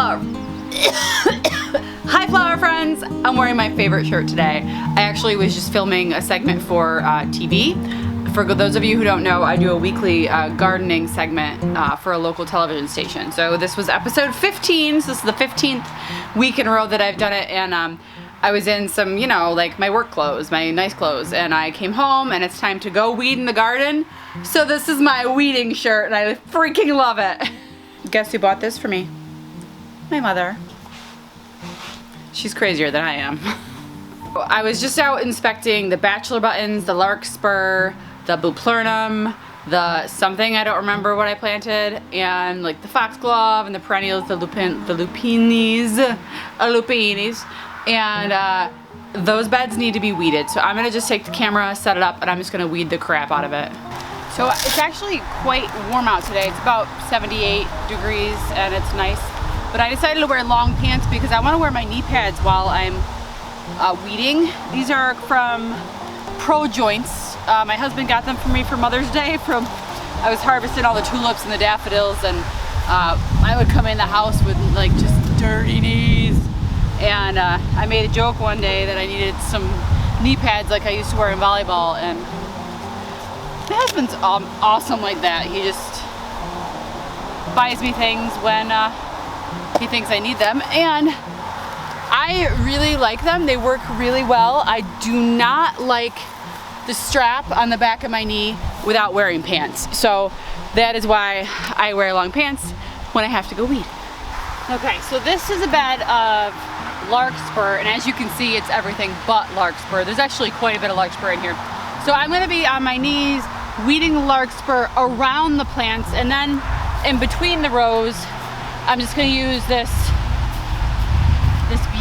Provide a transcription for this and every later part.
flower. Hi flower friends! I'm wearing my favorite shirt today. I actually was just filming a segment for TV. For those of you who don't know, I do a weekly gardening segment for a local television station. So this was episode 15, so this is the 15th week in a row that I've done it, and I was in some, you know, like my work clothes, my nice clothes, and I came home and it's time to go weed in the garden. So this is my weeding shirt and I freaking love it. Guess who bought this for me? My mother. She's crazier than I am. I was just out inspecting the bachelor buttons, the larkspur, the buplernum, the something I don't remember what I planted, and like the foxglove and the perennials, the lupinis, and those beds need to be weeded. So I'm gonna just take the camera, set it up, and I'm just gonna weed the crap out of it. So it's actually quite warm out today. It's about 78 degrees and it's nice. But I decided to wear long pants because I want to wear my knee pads while I'm weeding. These are from Pro Joints. My husband got them for me for Mother's Day. I was harvesting all the tulips and the daffodils, and I would come in the house with like just dirty knees. And I made a joke one day that I needed some knee pads like I used to wear in volleyball, and my husband's awesome like that. He just buys me things when he thinks I need them, and I really like them. They work really well. I do not like the strap on the back of my knee without wearing pants. So that is why I wear long pants when I have to go weed. Okay, so this is a bed of larkspur, and as you can see, it's everything but larkspur. There's actually quite a bit of larkspur in here. So I'm gonna be on my knees weeding the larkspur around the plants, and then in between the rows, I'm just gonna use this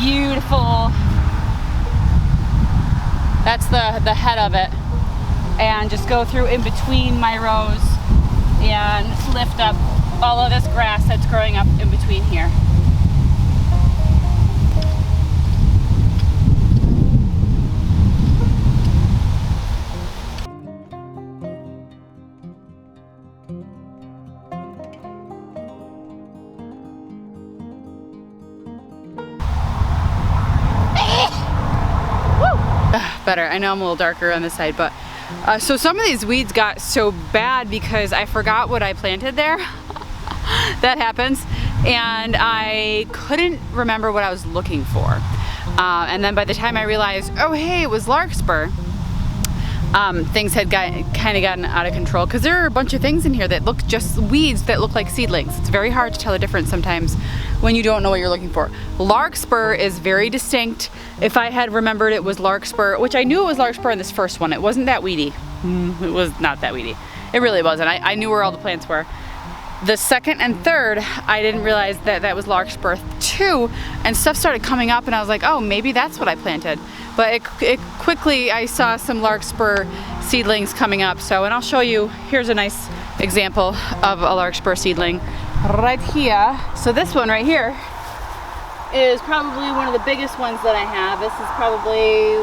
beautiful, that's the head of it, and just go through in between my rows and lift up all of this grass that's growing up in between here. Better. I know I'm a little darker on this side, but so some of these weeds got so bad because I forgot what I planted there. That happens, and I couldn't remember what I was looking for, and then by the time I realized, oh hey, it was larkspur, things had kind of gotten out of control, because there are a bunch of things in here that look just weeds that look like seedlings. It's very hard to tell the difference sometimes when you don't know what you're looking for. Larkspur is very distinct. If I had remembered it was larkspur, which I knew it was larkspur in this first one, it wasn't that weedy. It was not that weedy. It really wasn't. I knew where all the plants were. The second and third, I didn't realize that that was larkspur too, and stuff started coming up, and I was like, oh, maybe that's what I planted. But it quickly, I saw some larkspur seedlings coming up. So, and I'll show you, here's a nice example of a larkspur seedling right here. So this one right here is probably one of the biggest ones that I have. This is probably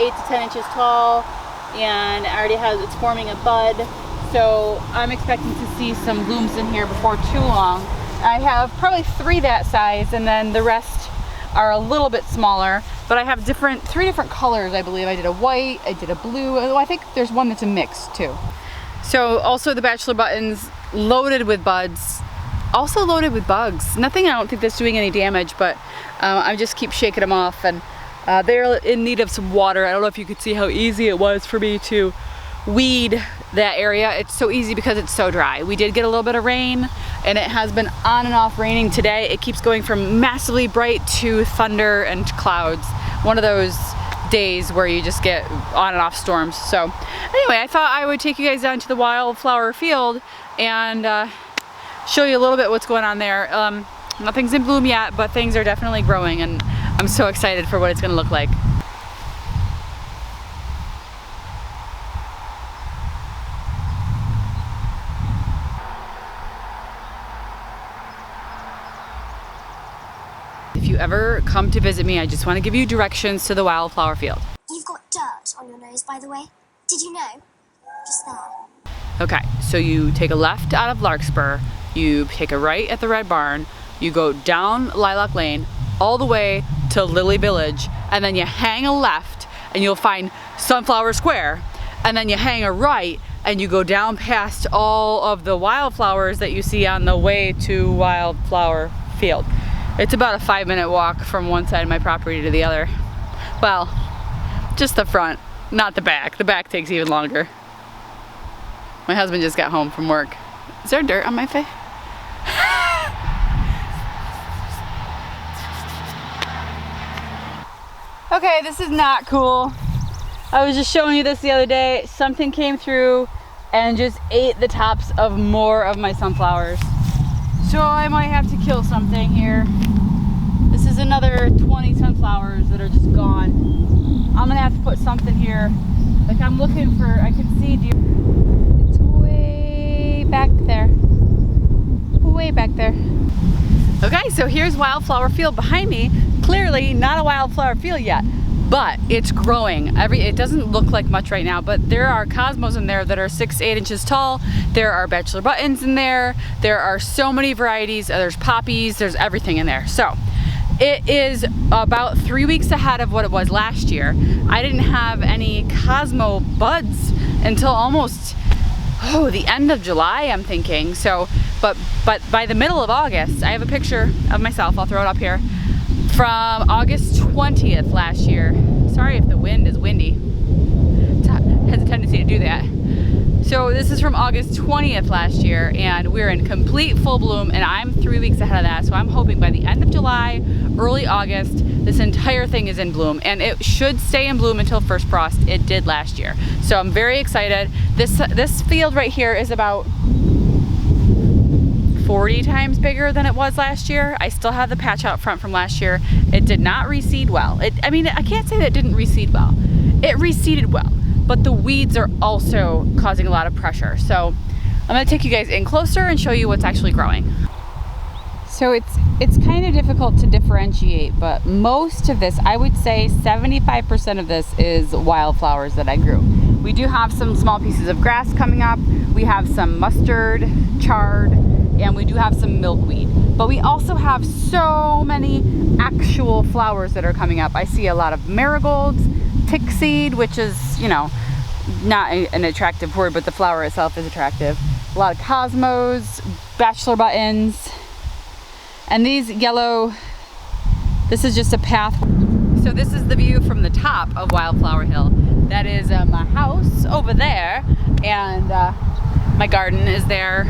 8 to 10 inches tall, and it's forming a bud. So I'm expecting to see some blooms in here before too long. I have probably 3 that size, and then the rest are a little bit smaller, but I have 3 different colors, I believe. I did a white, I did a blue, I think there's one that's a mix too. So also the bachelor buttons, loaded with buds, also loaded with bugs. Nothing, I don't think that's doing any damage, but I just keep shaking them off, and they're in need of some water. I don't know if you could see how easy it was for me to weed that area. It's so easy because it's so dry. We did get a little bit of rain, and it has been on and off raining today. It keeps going from massively bright to thunder and clouds. One of those days where you just get on and off storms. So anyway, I thought I would take you guys down to the Wildflower Field and show you a little bit what's going on there. Nothing's in bloom yet, but things are definitely growing, and I'm so excited for what it's gonna look like. If you ever come to visit me, I just want to give you directions to the Wildflower Field. You've got dirt on your nose, by the way. Did you know? Just there. Okay, so you take a left out of Larkspur, you take a right at the Red Barn, you go down Lilac Lane all the way to Lily Village, and then you hang a left and you'll find Sunflower Square, and then you hang a right and you go down past all of the wildflowers that you see on the way to Wildflower Field. It's about a 5-minute walk from one side of my property to the other. Well, just the front, not the back. The back takes even longer. My husband just got home from work. Is there dirt on my face? Okay, this is not cool. I was just showing you this the other day. Something came through and just ate the tops of more of my sunflowers. So I might have to kill something here. This is another 20 sunflowers that are just gone. I'm gonna have to put something here. Like I'm looking for, I can see deer. It's way back there. Way back there. Okay, so here's Wildflower Field behind me. Clearly not a wildflower field yet, but it's growing. It doesn't look like much right now, but there are cosmos in there that are 6-8 inches tall. There are bachelor buttons in there. There are so many varieties. There's poppies, there's everything in there. So it is about 3 weeks ahead of what it was last year. I didn't have any Cosmo buds until almost, the end of July, I'm thinking. So, but by the middle of August, I have a picture of myself, I'll throw it up here, from August 20th last year. Sorry if the wind is windy. It has a tendency to do that. So this is from August 20th last year, and we're in complete full bloom, and I'm 3 weeks ahead of that. So I'm hoping by the end of July, early August, this entire thing is in bloom, and it should stay in bloom until first frost. It did last year. So I'm very excited. This field right here is about 40 times bigger than it was last year. I still have the patch out front from last year. It did not reseed well. I mean, I can't say that it didn't reseed well. It reseeded well, but the weeds are also causing a lot of pressure. So I'm gonna take you guys in closer and show you what's actually growing. So it's kind of difficult to differentiate, but most of this, I would say 75% of this is wildflowers that I grew. We do have some small pieces of grass coming up. We have some mustard, chard, and we do have some milkweed. But we also have so many actual flowers that are coming up. I see a lot of marigolds, tickseed, which is, you know, not an attractive word, but the flower itself is attractive. A lot of cosmos, bachelor buttons, and these yellow, this is just a path. So this is the view from the top of Wildflower Hill. That is my house over there, and my garden is there.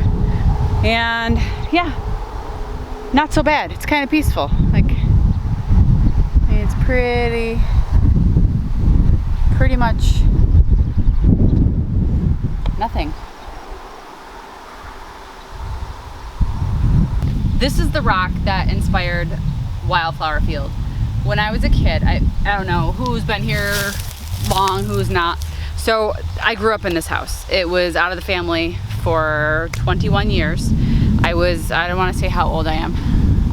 And yeah, not so bad. It's kind of peaceful. Like, it's pretty much nothing. This is the rock that inspired Wildflower Field. When I was a kid, I don't know who's been here long, who's not. So I grew up in this house. It was out of the family for 21 years. I don't want to say how old I am.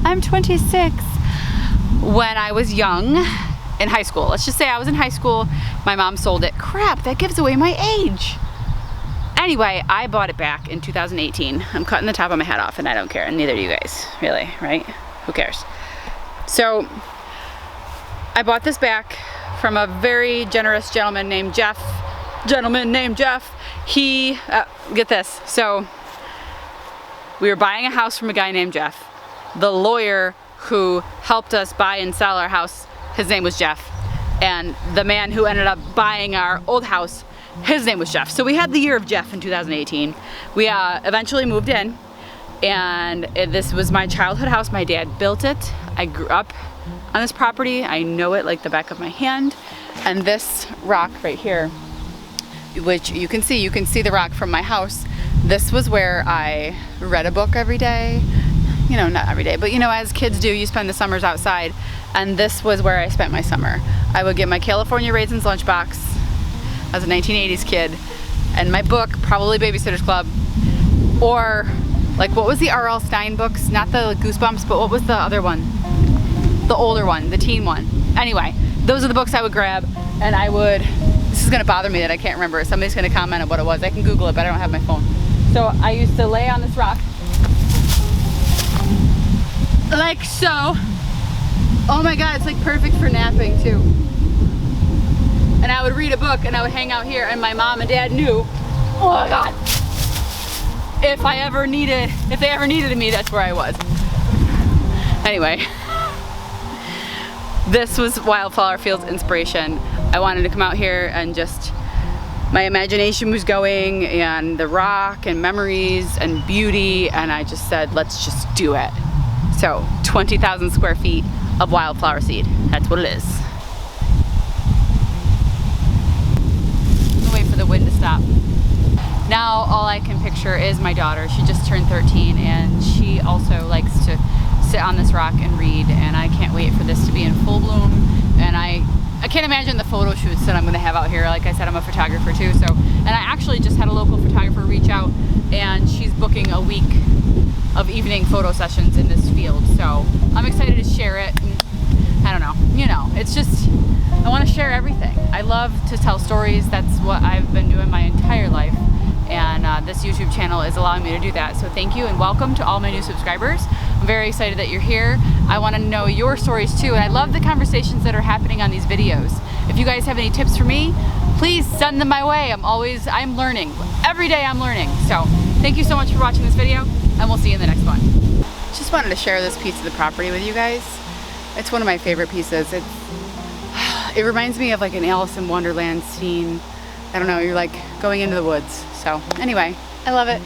I'm 26. When I was young, in high school, let's just say I was in high school, my mom sold it. Crap, that gives away my age. Anyway, I bought it back in 2018. I'm cutting the top of my head off and I don't care, and neither do you guys, really, right? Who cares? So I bought this back from a very generous gentleman named Jeff. He, get this, so we were buying a house from a guy named Jeff. The lawyer who helped us buy and sell our house, his name was Jeff. And the man who ended up buying our old house, his name was Jeff. So we had the year of Jeff in 2018. We eventually moved in, and this was my childhood house. My dad built it. I grew up on this property. I know it like the back of my hand. And this rock right here, which you can see the rock from my house. This was where I read a book every day. You know, not every day, but you know, as kids do, you spend the summers outside. And this was where I spent my summer. I would get my California Raisins lunchbox as a 1980s kid, and my book, probably Babysitter's Club, or like, what was the R.L. Stein books? Not the Goosebumps, but what was the other one? The older one, the teen one. Anyway, those are the books I would grab, and I would, this is gonna bother me that I can't remember. Somebody's gonna comment on what it was. I can Google it, but I don't have my phone. So I used to lay on this rock like so. Oh my God, it's like perfect for napping too. And I would read a book and I would hang out here, and my mom and dad knew, oh my God, if they ever needed me, that's where I was. Anyway, this was Wildflower Field's inspiration. I wanted to come out here and just, my imagination was going, and the rock and memories and beauty, and I just said, let's just do it. So 20,000 square feet of wildflower seed. That's what it is. Wait for the wind to stop. Now all I can picture is my daughter. She just turned 13 and she also likes to sit on this rock and read, and I can't wait for this to be in full bloom. And I can't imagine the photo shoots that I'm gonna have out here. Like I said, I'm a photographer too, so, and I actually just had a local photographer reach out, and she's booking a week of evening photo sessions in this field. So I'm excited to share it. And I don't know, you know, it's just, I want to share everything. I love to tell stories. That's what I've been doing my entire life. And this YouTube channel is allowing me to do that. So thank you and welcome to all my new subscribers. I'm very excited that you're here. I want to know your stories too. And I love the conversations that are happening on these videos. If you guys have any tips for me, please send them my way. I'm learning. Every day I'm learning. So thank you so much for watching this video, and we'll see you in the next one. Just wanted to share this piece of the property with you guys. It's one of my favorite pieces. It reminds me of like an Alice in Wonderland scene. I don't know, you're like going into the woods. So anyway, I love it.